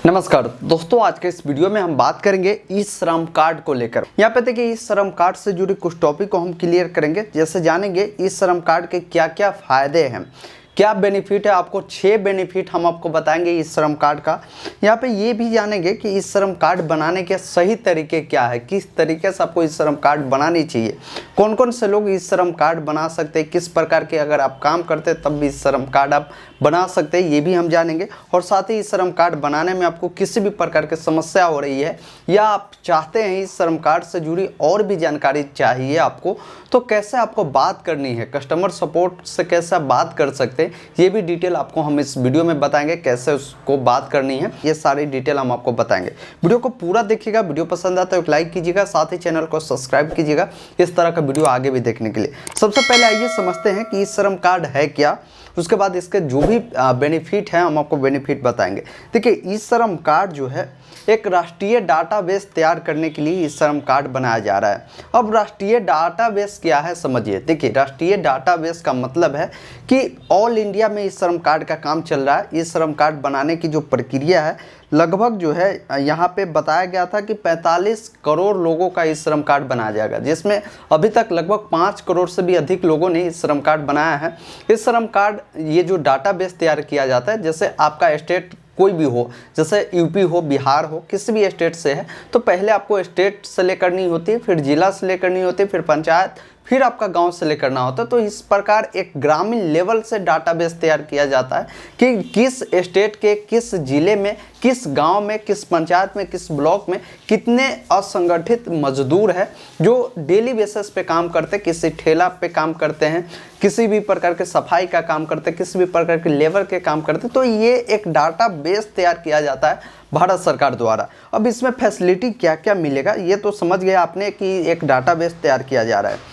नमस्कार दोस्तों, आज के इस वीडियो में हम बात करेंगे ई श्रम कार्ड को लेकर। यहाँ पे देखिए ई श्रम कार्ड से जुड़े कुछ टॉपिक को हम क्लियर करेंगे। जैसे जानेंगे ई श्रम कार्ड के क्या क्या फायदे हैं, क्या बेनिफिट है। आपको 6 बेनिफिट हम आपको बताएंगे इस श्रम कार्ड का। यहाँ पे ये भी जानेंगे कि इस श्रम कार्ड बनाने के सही तरीके क्या है, किस तरीके से आपको इस श्रम कार्ड बनानी चाहिए, कौन कौन से लोग इस श्रम कार्ड बना सकते हैं, किस प्रकार के अगर आप काम करते हैं तब भी इस श्रम कार्ड आप बना सकते हैं, ये भी हम जानेंगे। और साथ ही इस श्रम कार्ड बनाने में आपको किसी भी प्रकार की समस्या हो रही है या आप चाहते हैं इस श्रम कार्ड से जुड़ी और भी जानकारी चाहिए आपको, तो कैसे आपको बात करनी है, कस्टमर सपोर्ट से कैसे आप बात कर सकते हैं, ये भी डिटेल आपको हम इस वीडियो में बताएंगे। कैसे उसको बात करनी है ये सारी डिटेल हम आपको बताएंगे। वीडियो को पूरा देखिएगा। वीडियो पसंद आता है तो एक लाइक कीजिएगा, साथ ही चैनल को सब्सक्राइब कीजिएगा इस तरह का वीडियो आगे भी देखने के लिए। सबसे पहले आइए समझते हैं कि इस श्रम कार्ड है क्या, उसके बाद इसके जो भी बेनिफिट है हम आपको बेनिफिट बताएंगे। देखिए ई श्रम कार्ड जो है एक राष्ट्रीय डाटाबेस तैयार करने के लिए ई श्रम कार्ड बनाया जा रहा है। अब राष्ट्रीय डाटाबेस क्या है समझिए। देखिए राष्ट्रीय डाटाबेस का मतलब है कि ऑल इंडिया में ई श्रम कार्ड का काम चल रहा है। ई श्रम कार्ड बनाने की जो प्रक्रिया है लगभग जो है यहाँ पे बताया गया था कि 45 करोड़ लोगों का इस श्रम कार्ड बनाया जाएगा, जिसमें अभी तक लगभग 5 करोड़ से भी अधिक लोगों ने इस श्रम कार्ड बनाया है। इस श्रम कार्ड ये जो डाटाबेस तैयार किया जाता है, जैसे आपका स्टेट कोई भी हो, जैसे यूपी हो, बिहार हो, किसी भी स्टेट से है तो पहले आपको स्टेट से ले करनी होती है, फिर जिला से ले करनी होती है, फिर पंचायत, फिर आपका गांव से ले करना होता है। तो इस प्रकार एक ग्रामीण लेवल से डाटाबेस तैयार किया जाता है कि किस स्टेट के किस जिले में, किस गांव में, किस पंचायत में, किस ब्लॉक में कितने असंगठित मजदूर हैं जो डेली बेसिस पे काम करते हैं, किसी ठेला पे काम करते हैं, किसी भी प्रकार के सफाई का काम करते हैं, किसी भी प्रकार के लेबर के काम करते हैं। तो ये एक डाटाबेस तैयार किया जाता है भारत सरकार द्वारा। अब इसमें फैसिलिटी क्या क्या मिलेगा ये तो समझ गए आपने कि एक डाटाबेस तैयार किया जा रहा है।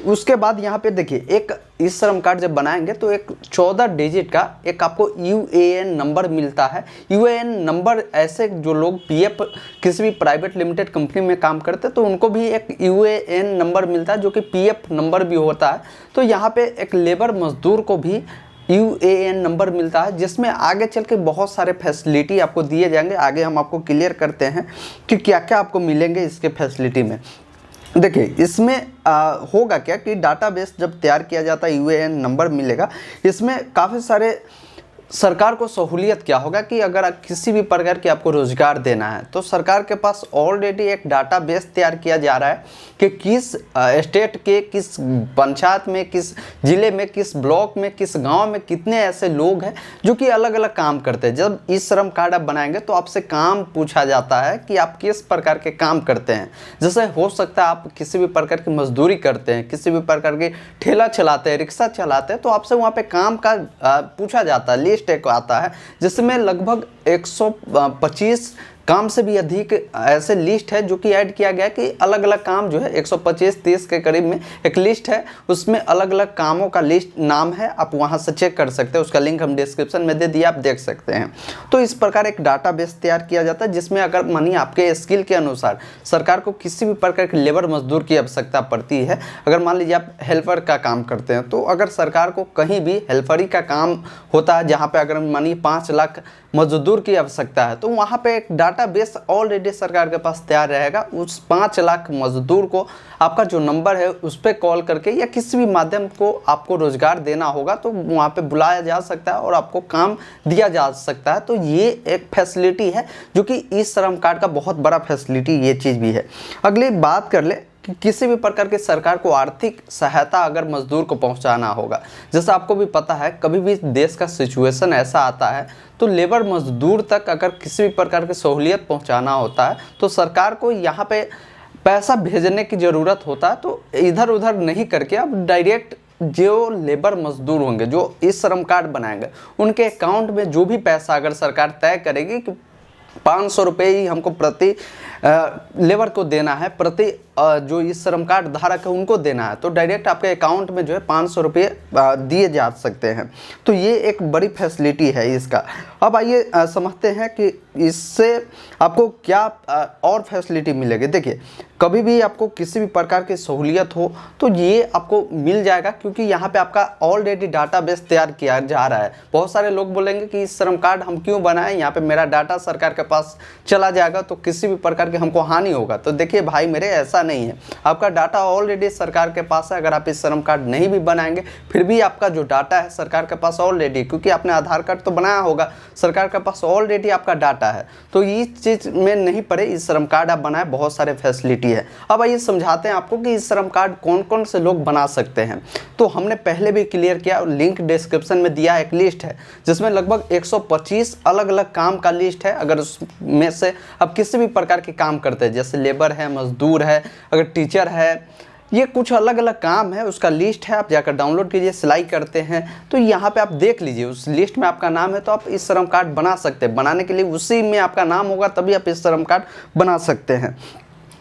उसके बाद यहाँ पे देखिए एक इस श्रम कार्ड जब बनाएंगे तो एक 14 डिजिट का एक आपको यूएएन नंबर मिलता है। यूएएन नंबर ऐसे जो लोग पीएफ किसी भी प्राइवेट लिमिटेड कंपनी में काम करते हैं तो उनको भी एक यूएएन नंबर मिलता है जो कि पीएफ नंबर भी होता है। तो यहाँ पे एक लेबर मजदूर को भी यूएएन नंबर मिलता है, जिसमें आगे चल के बहुत सारे फैसिलिटी आपको दिए जाएंगे। आगे हम आपको क्लियर करते हैं कि क्या क्या आपको मिलेंगे इसके फैसिलिटी में। देखिए इसमें होगा क्या कि डाटाबेस जब तैयार किया जाता है यूएएन नंबर मिलेगा। इसमें काफ़ी सारे सरकार को सहूलियत क्या होगा कि अगर किसी भी प्रकार की आपको रोजगार देना है तो सरकार के पास ऑलरेडी एक डाटाबेस तैयार किया जा रहा है कि किस स्टेट के किस पंचायत में, किस जिले में, किस ब्लॉक में, किस गांव में कितने ऐसे लोग हैं जो कि अलग अलग काम करते हैं। जब इस श्रम कार्ड आप बनाएंगे तो आपसे काम पूछा जाता है कि आप किस प्रकार के काम करते हैं। जैसे हो सकता है आप किसी भी प्रकार की मजदूरी करते हैं, किसी भी प्रकार के ठेला चलाते हैं, रिक्शा चलाते हैं, तो आपसे वहाँ पे काम का पूछा जाता है। एक आता है जिसमें लगभग 125 काम से भी अधिक ऐसे लिस्ट है जो कि ऐड किया गया कि अलग अलग काम जो है 125-30 के करीब में एक लिस्ट है, उसमें अलग अलग कामों का लिस्ट नाम है। आप वहां से चेक कर सकते हैं, उसका लिंक हम डिस्क्रिप्शन में दे दिया, आप देख सकते हैं। तो इस प्रकार एक डाटाबेस तैयार किया जाता है जिसमें अगर मानिए आपके स्किल के अनुसार सरकार को किसी भी प्रकार के लेबर मजदूर की आवश्यकता पड़ती है। अगर मान लीजिए आप हेल्पर का काम करते हैं तो अगर सरकार को कहीं भी हेल्परी का काम होता है जहाँ पे अगर मानिए 5 लाख मजदूर की आवश्यकता है तो वहाँ पे एक डाटाबेस ऑलरेडी सरकार के पास तैयार रहेगा। उस 5 लाख मजदूर को आपका जो नंबर है उस पर कॉल करके या किसी भी माध्यम को आपको रोजगार देना होगा तो वहाँ पे बुलाया जा सकता है और आपको काम दिया जा सकता है। तो ये एक फैसिलिटी है जो कि इस श्रम कार्ड का बहुत बड़ा फैसिलिटी ये चीज़ भी है। अगली बात कर ले कि किसी भी प्रकार की सरकार को आर्थिक सहायता अगर मजदूर को पहुंचाना होगा, जैसा आपको भी पता है कभी भी देश का सिचुएशन ऐसा आता है तो लेबर मजदूर तक अगर किसी भी प्रकार की सहूलियत पहुंचाना होता है तो सरकार को यहाँ पे पैसा भेजने की ज़रूरत होता है। तो इधर उधर नहीं करके अब डायरेक्ट जो लेबर मजदूर होंगे जो इस श्रम कार्ड बनाएंगे उनके अकाउंट में जो भी पैसा अगर सरकार तय करेगी कि 500 रुपये ही हमको प्रति लेबर को देना है, प्रति जो ई श्रम कार्ड धारक है उनको देना है तो डायरेक्ट आपके अकाउंट में जो है 500 रुपये दिए जा सकते हैं। तो ये एक बड़ी फैसिलिटी है इसका। अब आइए समझते हैं कि इससे आपको क्या और फैसिलिटी मिलेगी। देखिए, कभी भी आपको किसी भी प्रकार की सहूलियत हो तो ये आपको मिल जाएगा, क्योंकि यहाँ पे आपका ऑलरेडी डाटाबेस तैयार किया जा रहा है। बहुत सारे लोग बोलेंगे कि इस श्रम कार्ड हम क्यों बनाएं, यहाँ पे मेरा डाटा सरकार के पास चला जाएगा तो किसी भी प्रकार की हमको हानि होगा। तो देखिए भाई मेरे, ऐसा नहीं है। आपका डाटा ऑलरेडी सरकार के पास है। अगर आप इस श्रम कार्ड नहीं भी बनाएंगे फिर भी आपका जो डाटा है सरकार के पास ऑलरेडी, क्योंकि आपने आधार कार्ड तो बनाया होगा, सरकार के पास ऑलरेडी आपका डाटा है। तो इस चीज़ में नहीं पड़े, इस श्रम कार्ड आप बनाए, बहुत सारे फैसिलिटी है। अब आइए समझाते हैं आपको कि इस श्रम कार्ड कौन कौन से लोग बना सकते हैं। तो हमने पहले भी क्लियर किया, लिंक डिस्क्रिप्शन में दिया एक लिस्ट है जिसमें लगभग 125 अलग अलग काम का लिस्ट है। अगर उसमें से आप किसी भी प्रकार के काम करते हैं, जैसे लेबर है, मजदूर है, अगर टीचर है, ये कुछ अलग अलग काम है, उसका लिस्ट है। आप जाकर डाउनलोड कीजिए, सिलाई करते हैं तो यहाँ पे आप देख लीजिए, उस लिस्ट में आपका नाम है तो आप इस श्रम कार्ड बना सकते हैं। बनाने के लिए उसी में आपका नाम होगा तभी आप इस श्रम कार्ड बना सकते हैं।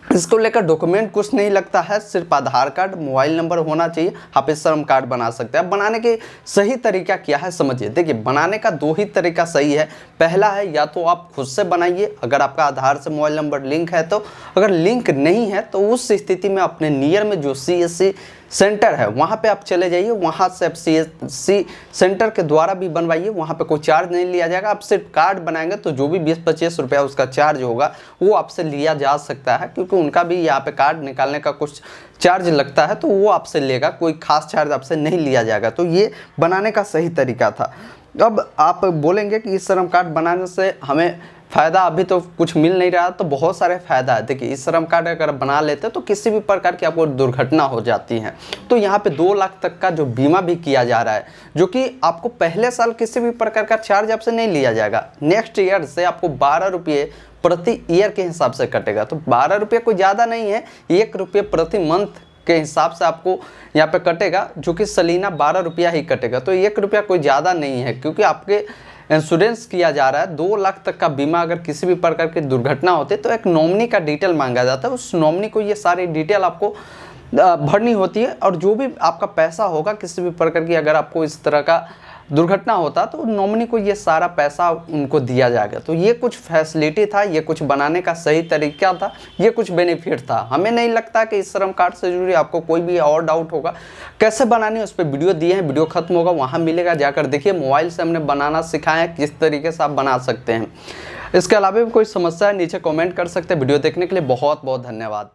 इसको लेकर डॉक्यूमेंट कुछ नहीं लगता है, सिर्फ आधार कार्ड, मोबाइल नंबर होना चाहिए, आप इस श्रम कार्ड बना सकते हैं। अब बनाने के सही तरीका क्या है समझिए। देखिए, बनाने का दो ही तरीका सही है। पहला है या तो आप खुद से बनाइए, अगर आपका आधार से मोबाइल नंबर लिंक है तो। अगर लिंक नहीं है तो उस स्थिति में अपने नियर में जो CSC सेंटर है वहाँ पे आप चले जाइए, वहाँ से आप CSC सेंटर के द्वारा भी बनवाइए। वहाँ पे कोई चार्ज नहीं लिया जाएगा। आप सिर्फ कार्ड बनाएंगे तो जो भी 20-25 रुपया उसका चार्ज होगा वो आपसे लिया जा सकता है, क्योंकि उनका भी यहाँ पे कार्ड निकालने का कुछ चार्ज लगता है तो वो आपसे लेगा, कोई खास चार्ज आपसे नहीं लिया जाएगा। तो ये बनाने का सही तरीका था। अब आप बोलेंगे कि इस श्रम कार्ड बनाने से हमें फ़ायदा अभी तो कुछ मिल नहीं रहा, तो बहुत सारे फ़ायदा है। देखिए, इस श्रम कार्ड अगर बना लेते तो किसी भी प्रकार की आपको दुर्घटना हो जाती है तो यहाँ पे 2 लाख तक का जो बीमा भी किया जा रहा है, जो कि आपको पहले साल किसी भी प्रकार का चार्ज आपसे नहीं लिया जाएगा। नेक्स्ट ईयर से आपको 12 रुपये प्रति ईयर के हिसाब से कटेगा। तो 12 रुपये कोई ज़्यादा नहीं है, 1 रुपये प्रति मंथ के हिसाब से आपको यहाँ पे कटेगा, जो कि सलीना 12 रुपया ही कटेगा। तो 1 रुपया कोई ज़्यादा नहीं है, क्योंकि आपके इंश्योरेंस किया जा रहा है। 2 लाख तक का बीमा। अगर किसी भी प्रकार की दुर्घटना होती है तो एक नॉमिनी का डिटेल मांगा जाता है, उस नॉमिनी को ये सारी डिटेल आपको भरनी होती है, और जो भी आपका पैसा होगा किसी भी प्रकार की, अगर आपको इस तरह का दुर्घटना होता तो नॉमिनी को ये सारा पैसा उनको दिया जाएगा। तो ये कुछ फैसिलिटी था, ये कुछ बनाने का सही तरीका था, ये कुछ बेनिफिट था। हमें नहीं लगता कि इस श्रम कार्ड से जुड़ी आपको कोई भी और डाउट होगा। कैसे बनानी है उस पर वीडियो दिए हैं, वीडियो खत्म होगा वहाँ मिलेगा, जाकर देखिए। मोबाइल से हमने बनाना सिखाया है, किस तरीके से आप बना सकते हैं। इसके अलावा भी कोई समस्या है नीचे कॉमेंट कर सकते हैं। वीडियो देखने के लिए बहुत बहुत धन्यवाद।